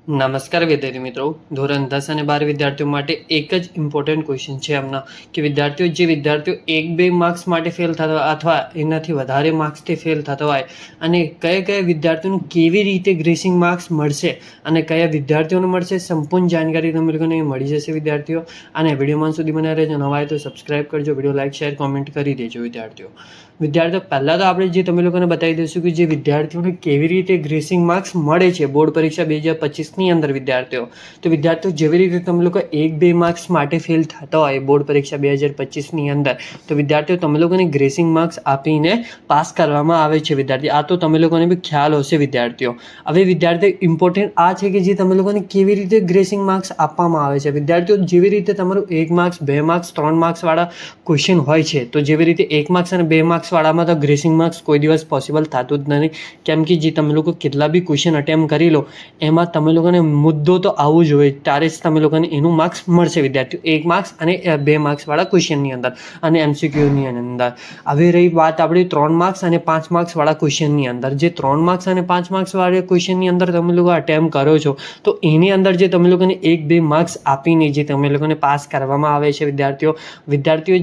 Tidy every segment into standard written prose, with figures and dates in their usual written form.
નમસ્કાર વિદ્યાર્થી મિત્રો, ધોરણ 10 અને 12 વિદ્યાર્થીઓ માટે એક જ ઇમ્પોર્ટન્ટ ક્વેશ્ચન છે આમના કે વિદ્યાર્થીઓ 1-2 માર્ક્સ માટે ફેલ થતા હોય અથવા એનાથી વધારે માર્ક્સથી ફેલ થતા હોય અને કયા વિદ્યાર્થીઓને કેવી રીતે ગ્રેસિંગ માર્ક્સ મળશે અને કયા વિદ્યાર્થીઓને મળશે, સંપૂર્ણ જાણકારી તમે લોકોને મળી જશે વિદ્યાર્થીઓ. અને વિડીયોમાં સુધી બના રહેજો. નવા હોય તો સબસ્ક્રાઇબ કરજો, વિડીયો લાઇક શેર કોમેન્ટ કરી દેજો વિદ્યાર્થીઓ. પહેલાં તો આપણે જે તમે લોકોને બતાવી દઈશું કે જે વિદ્યાર્થીઓને કેવી રીતે ગ્રેસિંગ માર્ક્સ મળે છે બોર્ડ પરીક્ષા 2025ની અંદર વિદ્યાર્થીઓ જેવી રીતે તમે લોકો 1-2 માર્ક્સ માટે ફેલ થતા હોય બોર્ડ પરીક્ષા 2025ની અંદર તો વિદ્યાર્થીઓ તમે લોકોને ગ્રેસિંગ માર્ક્સ આપીને પાસ કરવામાં આવે છે વિદ્યાર્થી. આ તો તમે લોકોને બી ખ્યાલ હશે વિદ્યાર્થીઓ. હવે વિદ્યાર્થીઓ ઇમ્પોર્ટન્ટ આ છે કે જે તમે લોકોને કેવી રીતે ગ્રેસિંગ માર્ક્સ આપવામાં આવે છે વિદ્યાર્થીઓ. જેવી રીતે તમારું 1 માર્ક્સ 2 માર્ક્સ 3 માર્ક્સ વાળા ક્વેશ્ચન હોય છે તો જેવી રીતે 1 માર્ક્સ અને 2 માર્ક્સ વાળામાં તો ગ્રેસિંગ માર્ક્સ કોઈ દિવસ પોસિબલ થતું જ નથી, કેમ કે જે તમે લોકો કેટલા બી ક્વેશ્ચન અટેમ્પ કરી લો એમાં તમે લોકોને મુદ્દો તો આવવું જોઈએ, ત્યારે જ તમે લોકોને એનું માર્ક્સ મળશે વિદ્યાર્થીઓ. 1 માર્ક્સ અને 2 માર્ક્સ વાળા ક્વેશ્ચનની અંદર અને MCQની અંદર. હવે રહી વાત આપણી 3 માર્ક્સ અને 5 માર્ક્સ વાળા ક્વેશ્ચનની અંદર. જે 3 માર્ક્સ અને 5 માર્ક્સ વાળા ક્વેશ્ચનની અંદર તમે લોકો અટેમ્પ કરો છો તો એની અંદર જે તમે લોકોને 1-2 માર્ક્સ આપીને જે તમે લોકોને પાસ કરવામાં આવે છે વિદ્યાર્થીઓ.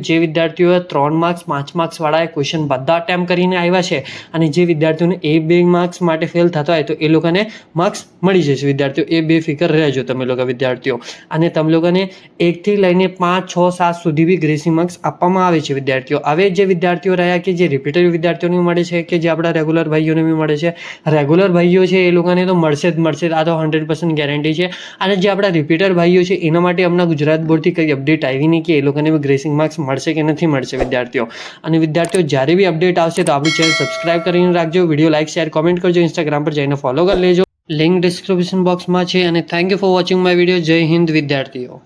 જે વિદ્યાર્થીઓએ 3 માર્ક્સ 5 માર્ક્સ વાળા ક્વેશ્ચન બધા અટેમ્પ કરીને આવ્યા છે અને જે વિદ્યાર્થીઓને 1-2 માર્ક્સ માટે ફેલ થતા હોય તો એ લોકોને માર્ક્સ મળી જશે વિદ્યાર્થીઓ. એ બેફિકર રહેજો તમે લોકો વિદ્યાર્થીઓ. અને તમે લોકોને 1 થી લઈને 5, 6, 7 સુધી બી ગ્રેસિંગ માર્ક્સ આપવામાં આવે છે વિદ્યાર્થીઓ. હવે જે વિદ્યાર્થીઓ રહ્યા કે જે રિપીટર વિદ્યાર્થીઓને મળે છે કે જે આપણા રેગ્યુલર ભાઈઓને બી મળે છે, રેગ્યુલર ભાઈઓ છે એ લોકોને તો મળશે જ મળશે, આ તો 100% ગેરંટી છે. અને જે આપણા રિપીટર ભાઈઓ છે એના માટે હમણાં ગુજરાત બોર્ડથી કંઈ અપડેટ આવી નહીં કે એ લોકોને બી ગ્રેસિંગ માર્ક્સ મળશે કે નથી મળશે વિદ્યાર્થીઓ. અને વિદ્યાર્થીઓ જ્યારે બી અપડેટ આવશે તો આપણી ચેનલ સબસ્ક્રાઇબ કરીને રાખજો, વિડીયો લાઇક શેર કોમેન્ટ કરજો, ઇન્સ્ટાગ્રામ પર જઈને ફોલો કરી લેજો. લિંક ડિસ્ક્રિપ્શન બોક્સમાં છે. અને thank you for watching my video. જય હિન્દ વિદ્યાર્થીઓ.